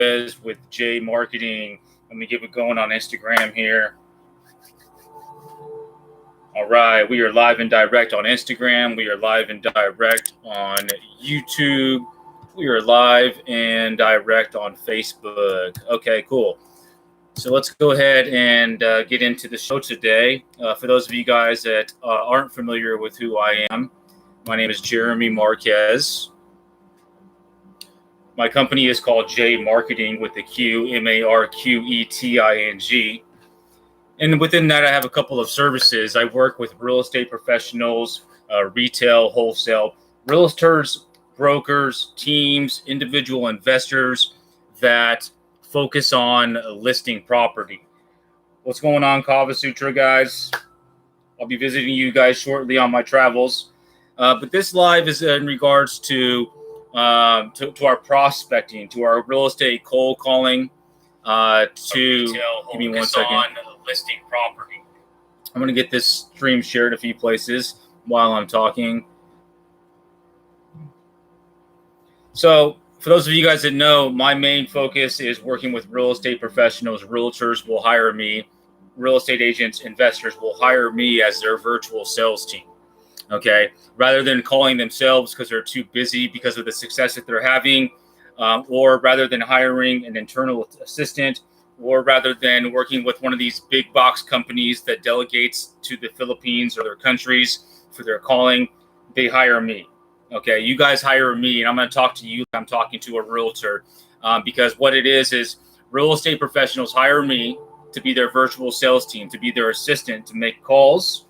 Marquez with J Marqeting. Let me get it going on Instagram here. All right, we are live and direct on Instagram. We are live and direct on YouTube. We are live and direct on Facebook. Okay, cool. So let's go ahead and get into the show today. For those of you guys that aren't familiar with who I am, my name is Jeremy Marquez. My company is called J Marqeting with the Q, Marqueting. And within that, I have a couple of services. I work with real estate professionals, retail, wholesale, realtors, brokers, teams, individual investors that focus on listing property. What's going on, Kava Sutra, guys? I'll be visiting you guys shortly on my travels. But this live is in regards to our prospecting, to our real estate cold calling, give me 1 second. Listing property. I'm going to get this stream shared a few places while I'm talking. So for those of you guys that know, my main focus is working with real estate professionals. Realtors will hire me. Real estate agents, investors will hire me as their virtual sales team. Okay. Rather than calling themselves because they're too busy because of the success that they're having, or rather than hiring an internal assistant, or rather than working with one of these big box companies that delegates to the Philippines or their countries for their calling, they hire me. Okay, you guys hire me, and I'm going to talk to you. I'm talking to a realtor because what it is real estate professionals hire me to be their virtual sales team, to be their assistant, to make calls,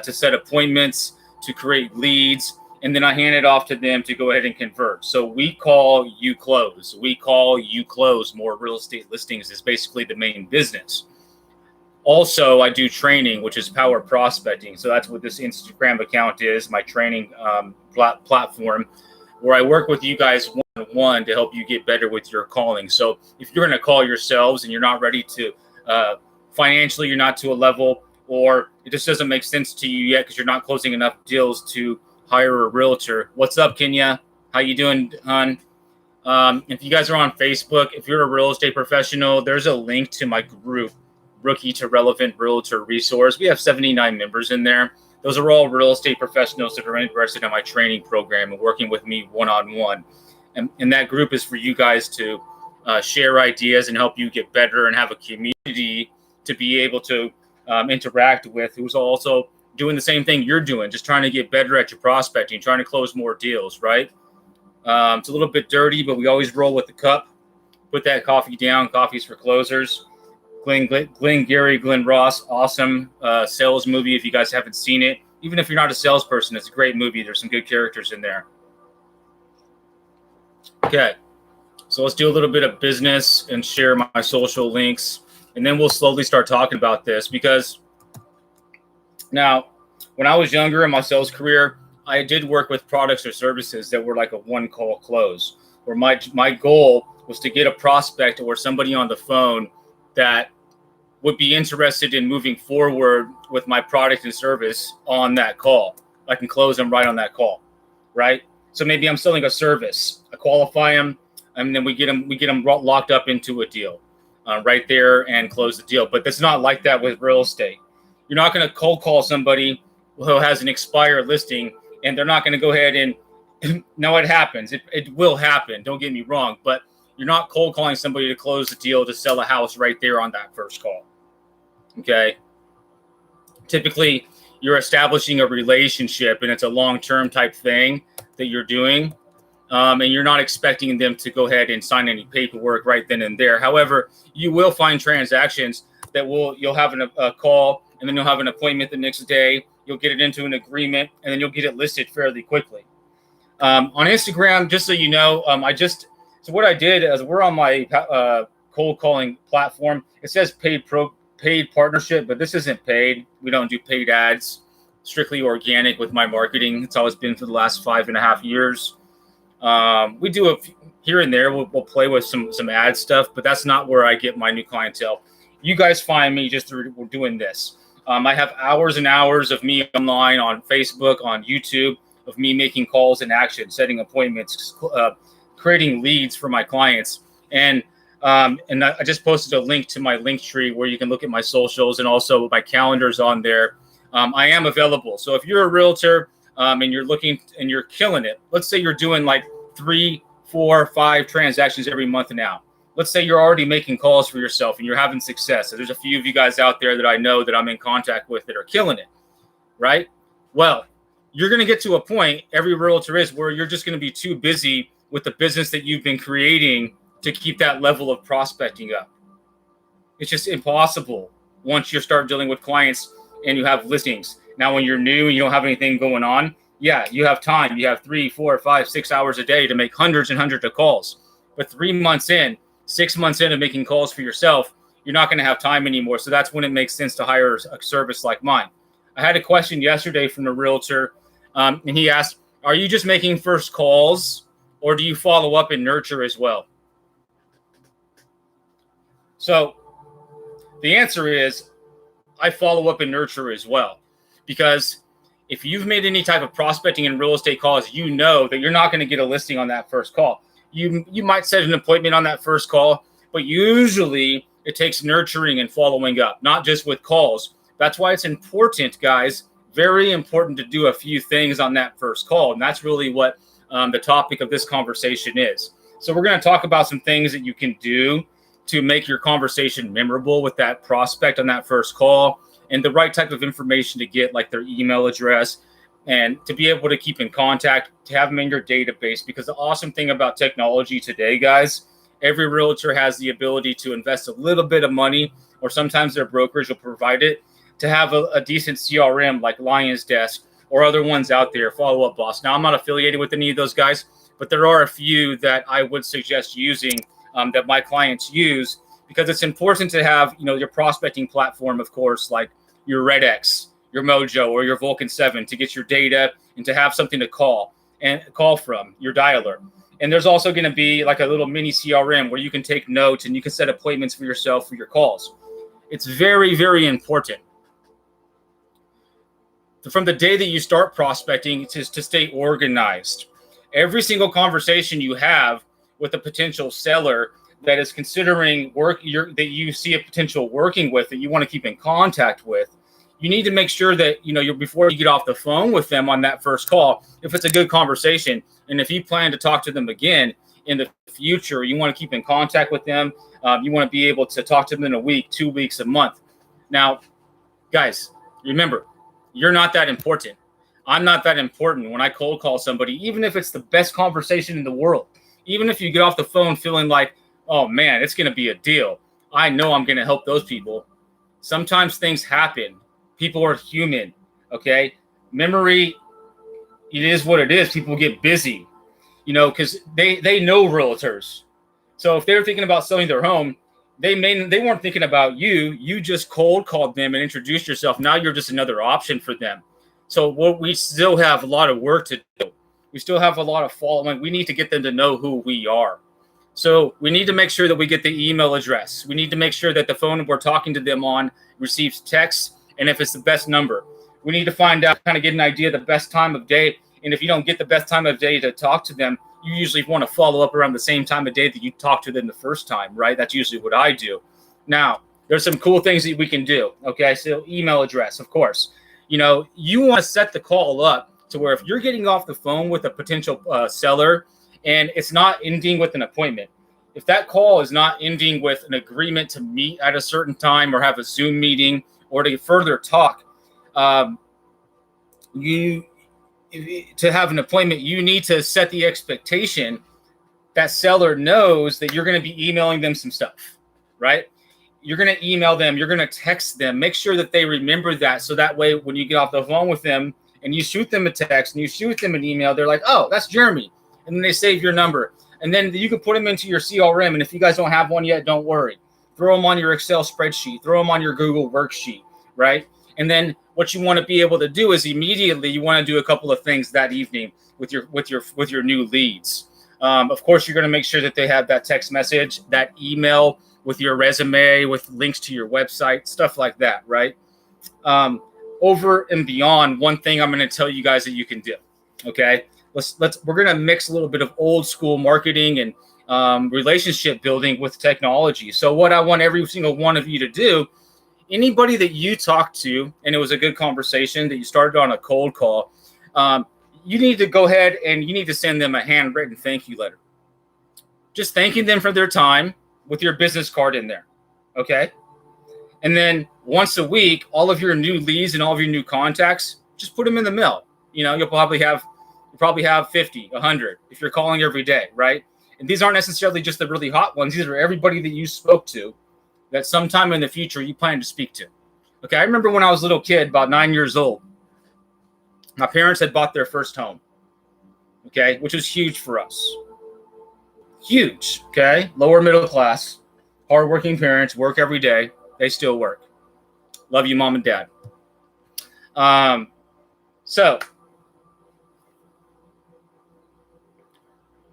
to set appointments, to create leads, and then I hand it off to them to go ahead and convert. So we call, you close. We call, you close. More real estate listings is basically the main business. Also, I do training, which is power prospecting. So that's what this Instagram account is, my training platform, where I work with you guys one-on-one to help you get better with your calling. So if you're going to call yourselves and you're not ready to, financially, you're not to a level, or it just doesn't make sense to you yet because you're not closing enough deals to hire a realtor. What's up, Kenya? How you doing, hon? If you guys are on Facebook, if you're a real estate professional, there's a link to my group, Rookie to Relevant Realtor Resource. We have 79 members in there. Those are all real estate professionals that are interested in my training program and working with me one-on-one. And that group is for you guys to share ideas and help you get better and have a community to be able to interact with, who's also doing the same thing you're doing, just trying to get better at your prospecting, trying to close more deals, right? It's a little bit dirty, but we always roll with the cup. Put that coffee down. Coffee's for closers. Glenn Ross, awesome sales movie if you guys haven't seen it. Even if you're not a salesperson, it's a great movie. There's some good characters in there. Okay, so let's do a little bit of business and share my social links, and then we'll slowly start talking about this because now, when I was younger in my sales career, I did work with products or services that were like a one-call close, where my goal was to get a prospect or somebody on the phone that would be interested in moving forward with my product and service on that call. I can close them right on that call, right? So maybe I'm selling a service. I qualify them, and then we get them locked up into a deal right there and close the deal. But it's not like that with real estate. You're not going to cold call somebody who has an expired listing, and they're not going to go ahead and no, it happens. It will happen. Don't get me wrong, but you're not cold calling somebody to close the deal to sell a house right there on that first call. Okay. Typically, you're establishing a relationship, and it's a long-term type thing that you're doing, and you're not expecting them to go ahead and sign any paperwork right then and there. However, you will find transactions that you'll have a call, and then you'll have an appointment the next day. You'll get it into an agreement, and then you'll get it listed fairly quickly. On Instagram, just so you know, so what I did is we're on my cold calling platform. It says paid partnership, but this isn't paid. We don't do paid ads. Strictly organic with my marketing. It's always been for the last 5.5 years. We do a here and there. We'll play with some ad stuff, but that's not where I get my new clientele. You guys find me just through doing this. I have hours and hours of me online on Facebook, on YouTube, of me making calls and action, setting appointments, creating leads for my clients. And And I just posted a link to my link tree where you can look at my socials, and also my calendar's on there. I am available. So if you're a realtor and you're looking and you're killing it, let's say you're doing like 3, 4, 5 transactions every month now. Let's say you're already making calls for yourself and you're having success. So there's a few of you guys out there that I know that I'm in contact with that are killing it, right? Well, you're going to get to a point, every realtor is, where you're just going to be too busy with the business that you've been creating to keep that level of prospecting up. It's just impossible once you start dealing with clients and you have listings. Now, when you're new and you don't have anything going on, yeah, you have time. You have 3, 4, 5, 6 hours a day to make hundreds and hundreds of calls. But 3 months in, 6 months into making calls for yourself, you're not going to have time anymore. So that's when it makes sense to hire a service like mine. I had a question yesterday from a realtor, and he asked, are you just making first calls, or do you follow up and nurture as well? So the answer is I follow up and nurture as well, because if you've made any type of prospecting and real estate calls, you know that you're not going to get a listing on that first call. You might set an appointment on that first call, but usually it takes nurturing and following up, not just with calls. That's why it's important, guys, very important to do a few things on that first call. And that's really what the topic of this conversation is. So we're going to talk about some things that you can do to make your conversation memorable with that prospect on that first call, and the right type of information to get, like their email address, and to be able to keep in contact, to have them in your database. Because the awesome thing about technology today, guys, every realtor has the ability to invest a little bit of money, or sometimes their brokerage will provide it, to have a decent CRM like Lion's Desk or other ones out there, Follow Up Boss. Now, I'm not affiliated with any of those guys, but there are a few that I would suggest using that my clients use, because it's important to have, your prospecting platform, of course, like your RedX, your Mojo, or your Vulcan 7 to get your data and to have something to call from your dialer. And there's also going to be like a little mini CRM where you can take notes and you can set appointments for yourself for your calls. It's very, very important. From the day that you start prospecting, to stay organized. Every single conversation you have with a potential seller that is considering that you see a potential working with, that you want to keep in contact with, you need to make sure that before you get off the phone with them on that first call, if it's a good conversation, and if you plan to talk to them again in the future, you want to keep in contact with them. You want to be able to talk to them in a week, 2 weeks, a month. Now, guys, remember, you're not that important. I'm not that important when I cold call somebody, even if it's the best conversation in the world. Even if you get off the phone feeling like, oh man, it's going to be a deal, I know I'm going to help those people. Sometimes things happen. People are human, okay? Memory, it is what it is. People get busy, because they know realtors. So if they're thinking about selling their home, they weren't thinking about you. You just cold called them and introduced yourself. Now you're just another option for them. So we still have a lot of work to do. We still have a lot of following. We need to get them to know who we are. So we need to make sure that we get the email address. We need to make sure that the phone we're talking to them on receives texts, and if it's the best number. We need to find out, kind of get an idea of the best time of day. And if you don't get the best time of day to talk to them, you usually want to follow up around the same time of day that you talked to them the first time, right? That's usually what I do. Now, there's some cool things that we can do. Okay, so email address, of course. You want to set the call up to where if you're getting off the phone with a potential seller and it's not ending with an appointment, if that call is not ending with an agreement to meet at a certain time or have a Zoom meeting or to further talk, to have an appointment, you need to set the expectation that seller knows that you're going to be emailing them some stuff, right? You're going to email them, you're going to text them, make sure that they remember that. So that way, when you get off the phone with them and you shoot them a text and you shoot them an email, they're like, oh, that's Jeremy. And then they save your number. And then you can put them into your CRM. And if you guys don't have one yet, don't worry. Throw them on your Excel spreadsheet, throw them on your Google worksheet, right? And then what you want to be able to do is immediately you want to do a couple of things that evening with your new leads. Of course, you're going to make sure that they have that text message, that email with your resume, with links to your website, stuff like that, right? Over and beyond, one thing I'm going to tell you guys that you can do, okay? We're going to mix a little bit of old school marketing relationship building with technology. So what I want every single one of you to do, anybody that you talk to, and it was a good conversation that you started on a cold call, you need to go ahead and you need to send them a handwritten thank you letter. Just thanking them for their time with your business card in there. Okay. And then once a week, all of your new leads and all of your new contacts, just put them in the mail. You'll probably have 50, 100 if you're calling every day, right? And these aren't necessarily just the really hot ones. These are everybody that you spoke to that sometime in the future you plan to speak to. Okay, I remember when I was a little kid, about 9 years old, my parents had bought their first home, okay, which was huge for us. Huge, okay? Lower middle class, hardworking parents, work every day. They still work. Love you, mom and dad. So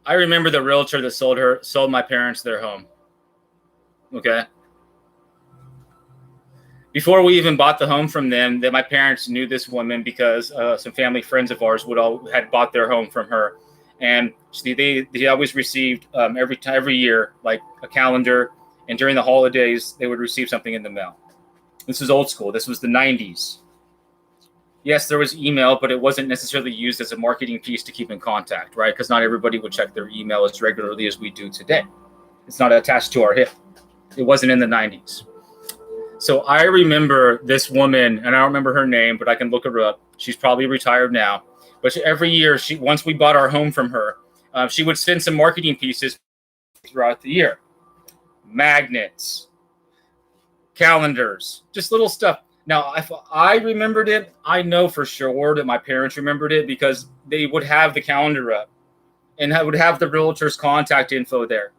I remember the realtor that sold my parents their home. Okay. Before we even bought the home from them, that my parents knew this woman because some family friends of ours had bought their home from her, and they always received every year like a calendar, and during the holidays they would receive something in the mail. This is old school. This was the 90s. Yes, there was email, but it wasn't necessarily used as a marketing piece to keep in contact, right? Because not everybody would check their email as regularly as we do today. It's not attached to our hip. It wasn't in the 90s. So I remember this woman, and I don't remember her name, but I can look her up. She's probably retired now. But every year, once we bought our home from her, she would send some marketing pieces throughout the year. Magnets, calendars, just little stuff. Now, if I remembered it, I know for sure that my parents remembered it because they would have the calendar up and would have the realtor's contact info there.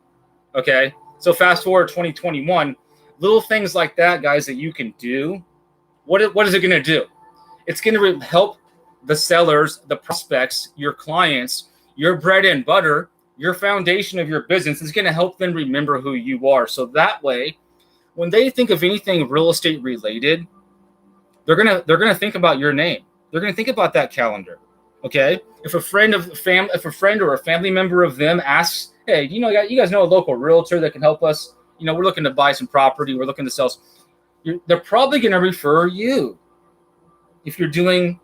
Okay, so fast forward 2021, little things like that, guys, that you can do. What is it going to do? It's going to help the sellers, the prospects, your clients, your bread and butter, your foundation of your business. Is going to help them remember who you are. So that way, when they think of anything real estate related, they're gonna think about your name. They're gonna think about that calendar. Okay. If a friend or a family member of them asks, "Hey, you guys know a local realtor that can help us? We're looking to buy some property. We're looking to sell." They're probably gonna refer you if you're doing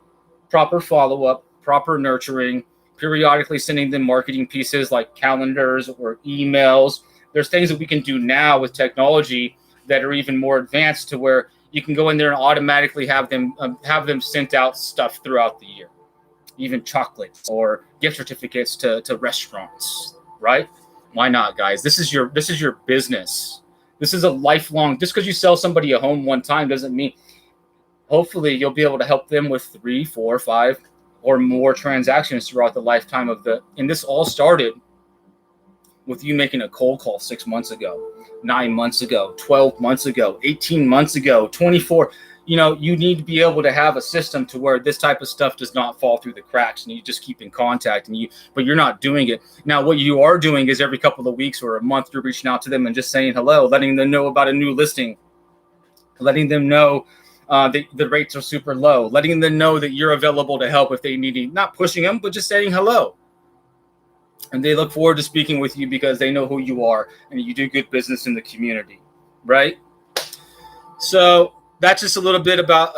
proper follow-up, proper nurturing, periodically sending them marketing pieces like calendars or emails. There's things that we can do now with technology that are even more advanced to where you can go in there and automatically have them sent out stuff throughout the year, even chocolates or gift certificates to restaurants, right? Why not, guys? This is your business. This is a lifelong. Just because you sell somebody a home one time doesn't mean. Hopefully, you'll be able to help them with 3, 4, 5, or more transactions throughout the lifetime of the. And this all started with you making a cold call 6 months ago, 9 months ago, 12 months ago, 18 months ago, 24. You need to be able to have a system to where this type of stuff does not fall through the cracks, and you just keep in contact, but you're not doing it. Now, what you are doing is every couple of weeks or a month, you're reaching out to them and just saying hello, letting them know about a new listing, letting them know that the rates are super low, letting them know that you're available to help if they need it, not pushing them, but just saying hello. And they look forward to speaking with you because they know who you are and you do good business in the community, right? So that's just a little bit about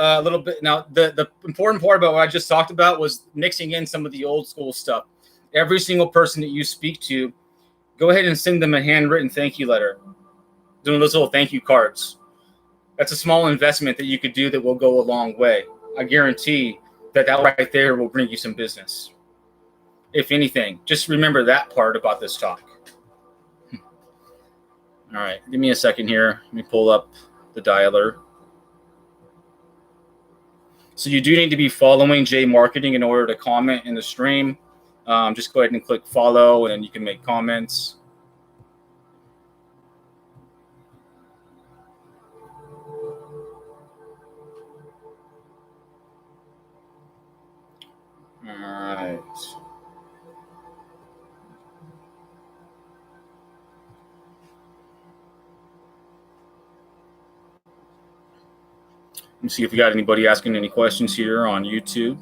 Now, the important part about what I just talked about was mixing in some of the old school stuff. Every single person that you speak to, go ahead and send them a handwritten thank you letter, doing those little thank you cards. That's a small investment that you could do that will go a long way. I guarantee that right there will bring you some business. If anything, just remember that part about this talk. All right, give me a second here. Let me pull up the dialer. So you do need to be following J Marqeting in order to comment in the stream. Just go ahead and click follow, and then you can make comments. All right. Let me see if we got anybody asking any questions here on YouTube,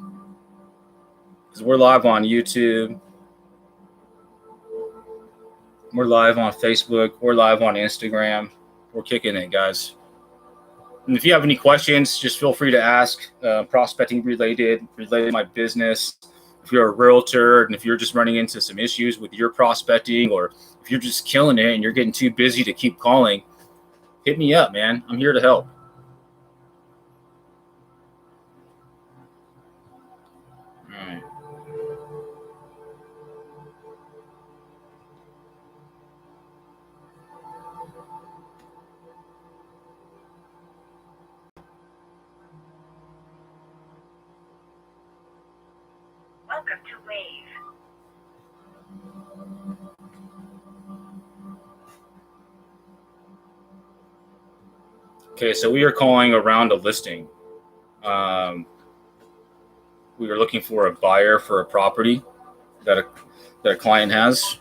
because we're live on YouTube. We're live on Facebook. We're live on Instagram. We're kicking it, guys. And if you have any questions, just feel free to ask. Prospecting related to my business. If you're a realtor and if you're just running into some issues with your prospecting, or if you're just killing it and you're getting too busy to keep calling, hit me up, man. I'm here to help. All right. Welcome to Wave. Okay, so we are calling around a listing. We are looking for a buyer for a property that a client has.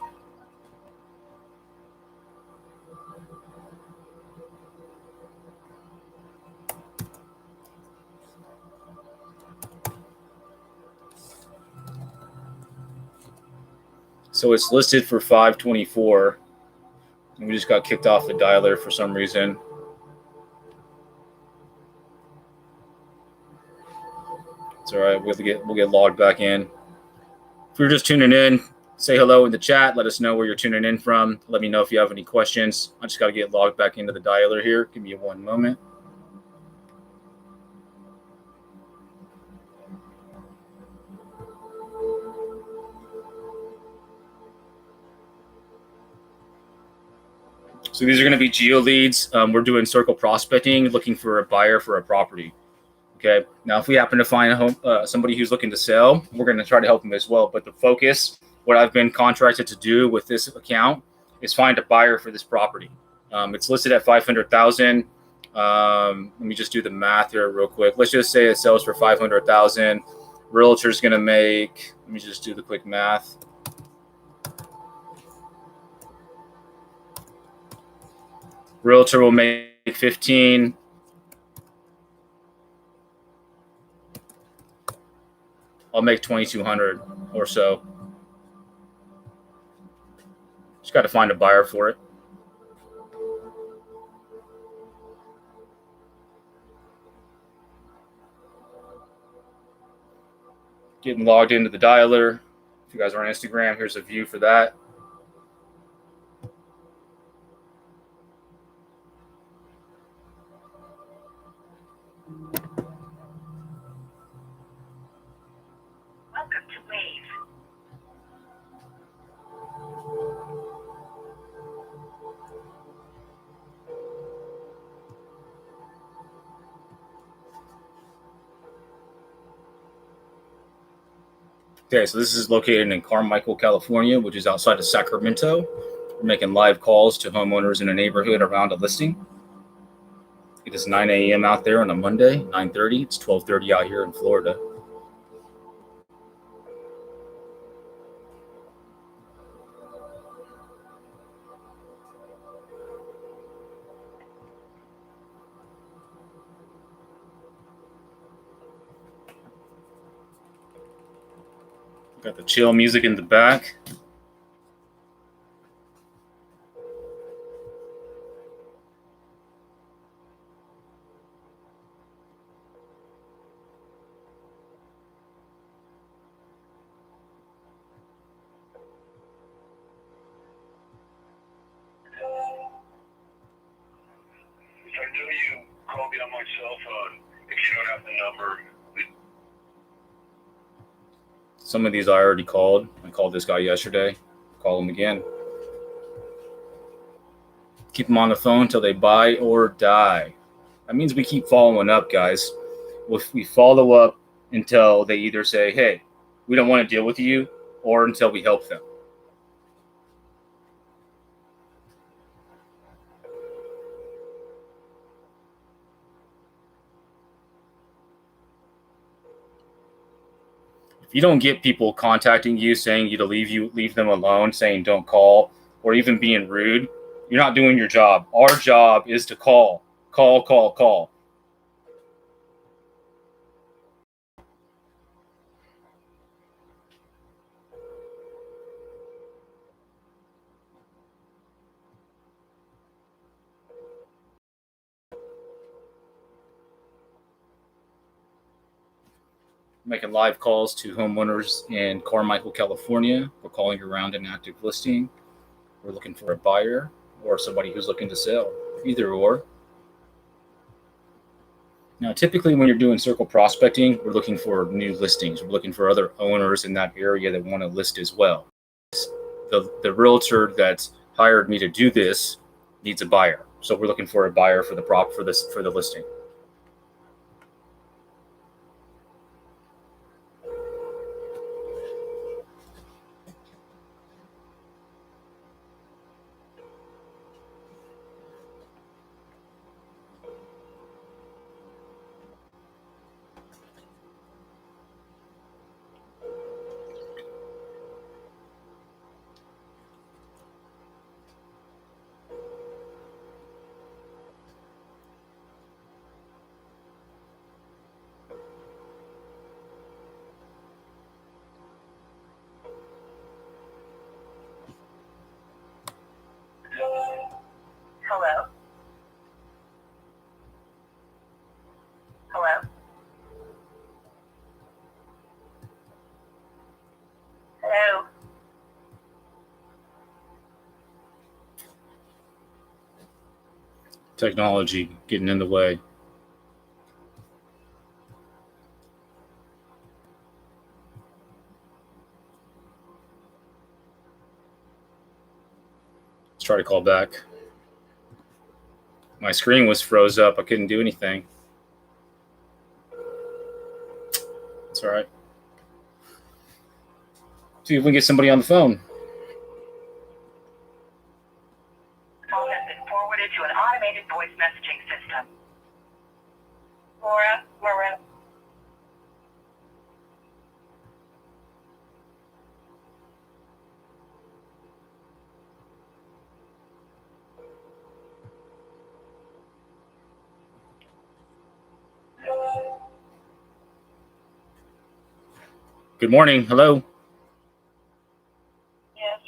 So it's listed for 524. And we just got kicked off the dialer for some reason. It's all right. We'll get logged back in. If you're just tuning in, say hello in the chat. Let us know where you're tuning in from. Let me know if you have any questions. I just got to get logged back into the dialer here. Give me one moment. So these are going to be geo leads. We're doing circle prospecting, looking for a buyer for a property. Okay. Now, if we happen to find a home, somebody who's looking to sell, we're going to try to help them as well. But the focus, what I've been contracted to do with this account, is find a buyer for this property. It's listed at 500,000. Let me just do the math here real quick. Let's just say it sells for 500,000. Realtor's going to make. Let me just do the quick math. Realtor will make 15. I'll make 2,200 or so. Just got to find a buyer for it. Getting logged into the dialer. If you guys are on Instagram, here's a view for that. Welcome to Wave. Okay, so this is located in Carmichael, California, which is outside of Sacramento. We're making live calls to homeowners in a neighborhood around a listing. It is 9 a.m. out there on a Monday, 9:30. It's 12:30 out here in Florida. Got the chill music in the back. I know you called me on my cell phone. If you don't have the number, Some of these I already called. I called this guy yesterday. Call him again. Keep them on the phone until they buy or die. That means we keep following up, guys. We follow up until they either say, hey, we don't want to deal with you, or until we help them. If you don't get people contacting you saying to leave them alone, saying don't call, or even being rude, you're not doing your job. Our job is to call. making live calls to homeowners in Carmichael, California. We're calling around an active listing. We're looking for a buyer or somebody who's looking to sell, either or. Now, typically when you're doing circle prospecting, we're looking for new listings. We're looking for other owners in that area that want to list as well. The realtor that's hired me to do this needs a buyer. So we're looking for a buyer for the listing. Hello? Hello? Hello? Technology getting in the way. Let's try to call back. My screen was froze up. I couldn't do anything. That's all right. See if we can get somebody on the phone. Call has been forwarded to an automated voice messaging system. Laura? Good morning. Hello. Yes.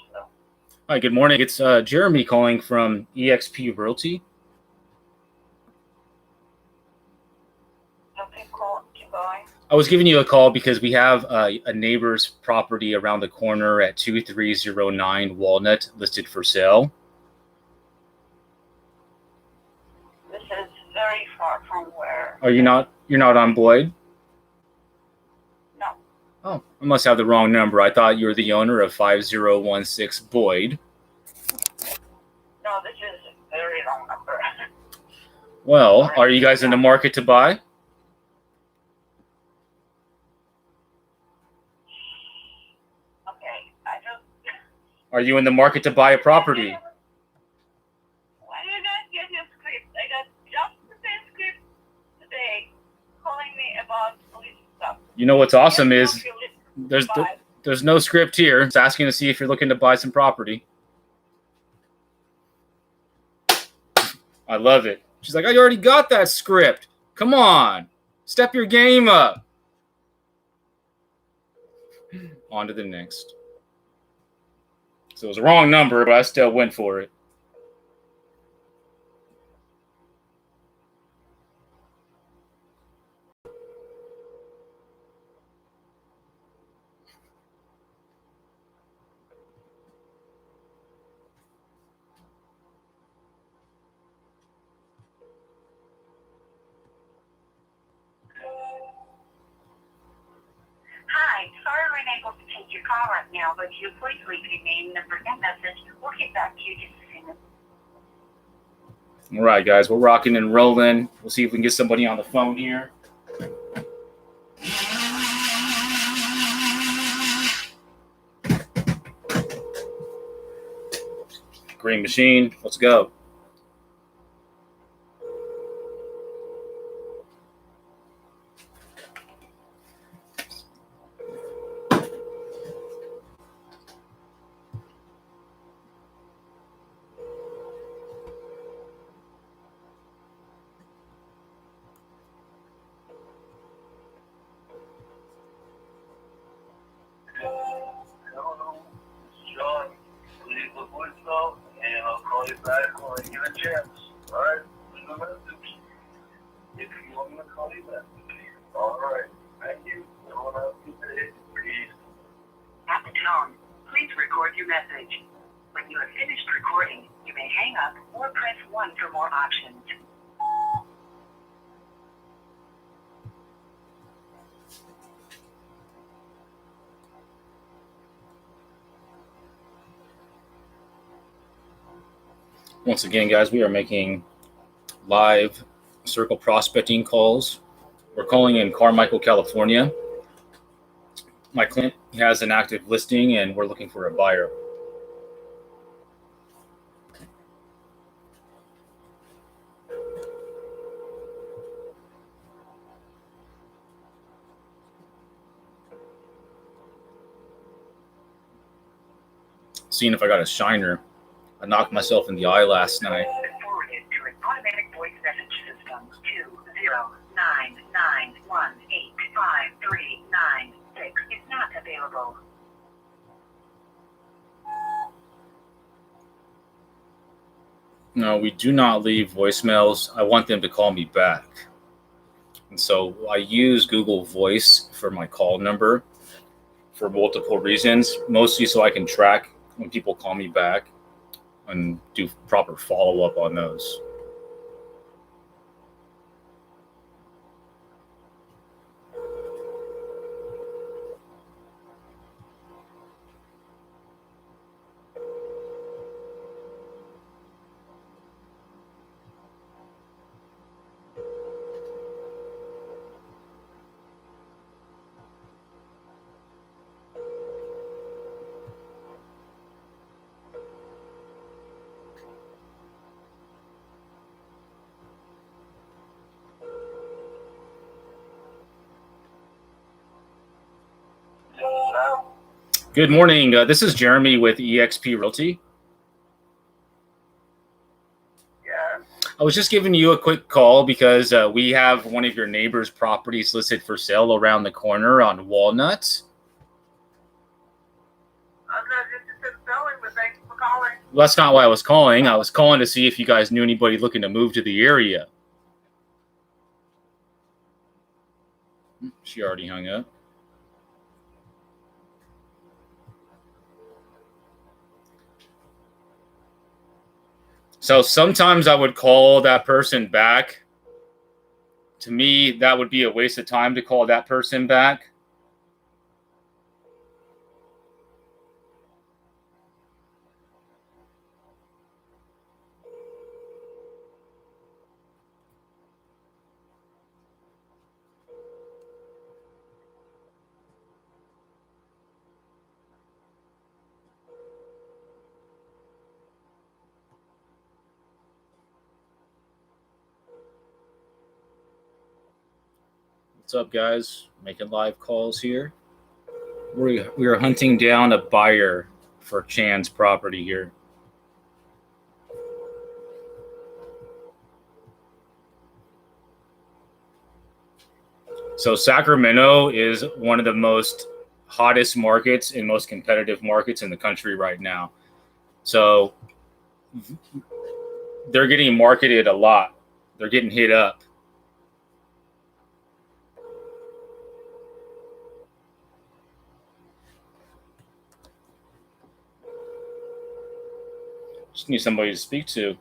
Hi, good morning. It's Jeremy calling from eXp Realty. Okay, cool. Keep going. I was giving you a call because we have a neighbor's property around the corner at 2309 Walnut listed for sale. This is very far from where... Are you not? You're not on Boyd? No. Oh, I must have the wrong number. I thought you were the owner of 5016 Boyd. No, this is a very long number. Well, are you guys in the market to buy? Okay, I just... Are you in the market to buy a property? Why did I not get your script? I got just the same script today calling me about police stuff. You know what's awesome Yes, is okay, there's no script here. It's asking to see if you're looking to buy some property. I love it. She's like, I already got that script. Come on, step your game up. On to the next. So it was a wrong number, but I still went for it. Hi, sorry we're unable to take your call right now, but you please leave your name, number, and message. We'll get back to you just as soon as... All right, guys, we're rocking and rolling. We'll see if we can get somebody on the phone here. Green machine, let's go. Hello, this is John. Leave the voicemail, and I'll call you back when I get a chance. All right? Leave a message if you want me to call you back. All right. Thank you. Have a tone, please record your message. When you have finished recording, you may hang up or press 1 for more options. Once again, guys, we are making live circle prospecting calls. We're calling in Carmichael, California. My client has an active listing and we're looking for a buyer. Seeing if I got a shiner. I knocked myself in the eye last night. Forwarded to an automatic voice message system 20991853996 is not available. No, we do not leave voicemails. I want them to call me back. And so I use Google Voice for my call number for multiple reasons, mostly so I can track when people call me back and do proper follow-up on those. Good morning. This is Jeremy with eXp Realty. Yeah. I was just giving you a quick call because we have one of your neighbor's properties listed for sale around the corner on Walnut. I'm not interested in selling, but thanks for calling. Well, that's not why I was calling. I was calling to see if you guys knew anybody looking to move to the area. She already hung up. So sometimes I would call that person back. To me, that would be a waste of time to call that person back. What's up, guys? Making live calls here. We are hunting down a buyer for Chan's property here. So Sacramento is one of the most hottest markets and most competitive markets in the country right now. So they're getting marketed a lot. They're getting hit up. Just need somebody to speak to.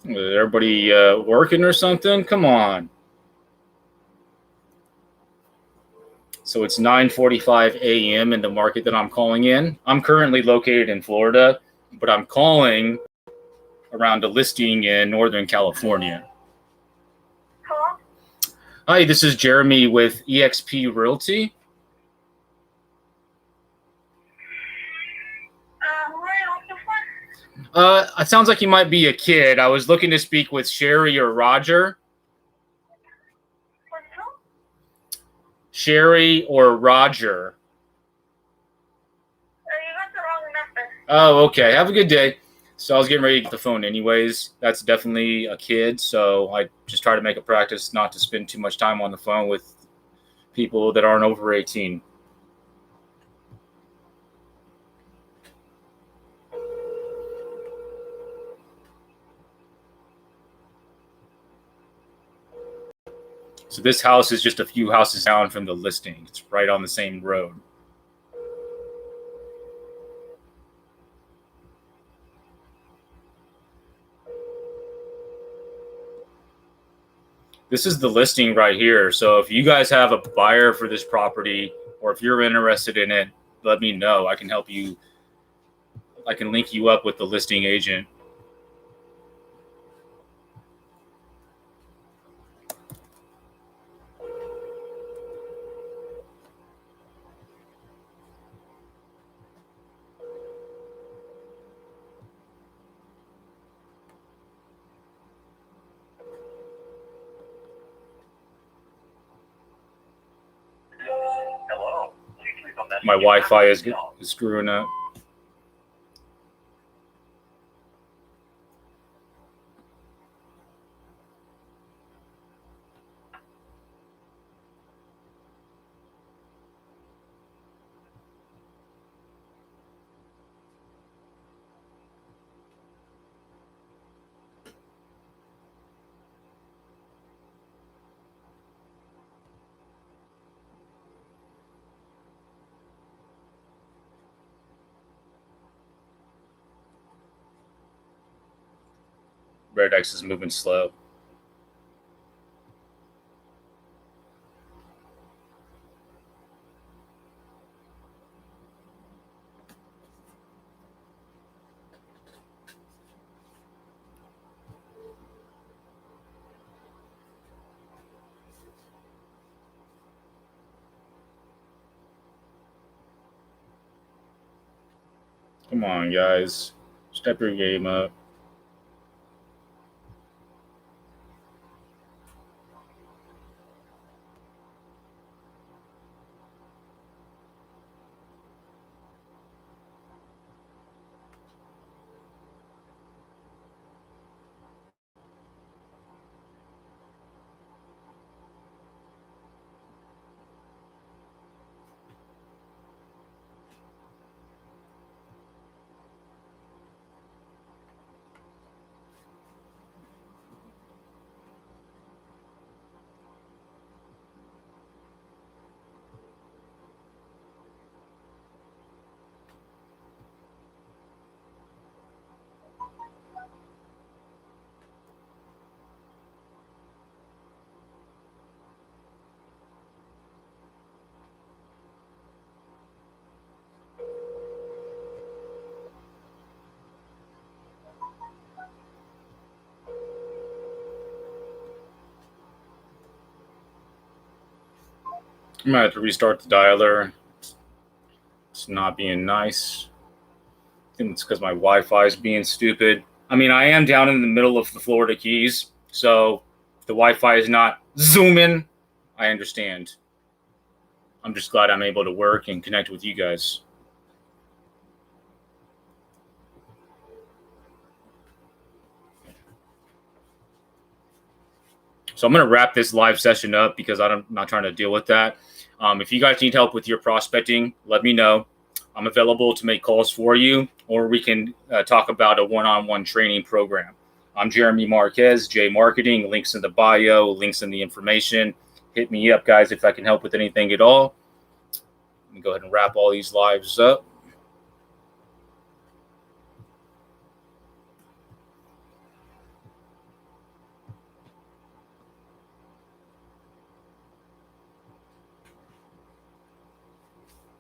Is everybody working or something? Come on. So it's 9:45 a.m. in the market that I'm calling in. I'm currently located in Florida, but I'm calling around a listing in Northern California. Hello? Hi, this is Jeremy with eXp Realty. Who are you looking for? It sounds like you might be a kid. I was looking to speak with Sherry or Roger. With who? Sherry or Roger. You got the wrong number. Oh, okay. Have a good day. So I was getting ready to get the phone anyways. That's definitely a kid. So I just try to make a practice not to spend too much time on the phone with people that aren't over 18. So this house is just a few houses down from the listing. It's right on the same road. This is the listing right here. So if you guys have a buyer for this property, or if you're interested in it, let me know. I can help you. I can link you up with the listing agent. Hello. Please leave a message. My Wi-Fi is screwing up. Red X is moving slow. Come on, guys. Step your game up. I'm gonna have to restart the dialer. It's not being nice. I think it's because my Wi-Fi is being stupid. I mean, I am down in the middle of the Florida Keys, so if the Wi-Fi is not zooming, I understand. I'm just glad I'm able to work and connect with you guys. So I'm going to wrap this live session up because I'm not trying to deal with that. If you guys need help with your prospecting, let me know. I'm available to make calls for you, or we can talk about a one-on-one training program. I'm Jeremy Marquez, J Marqeting. Links in the bio, links in the information. Hit me up, guys, if I can help with anything at all. Let me go ahead and wrap all these lives up.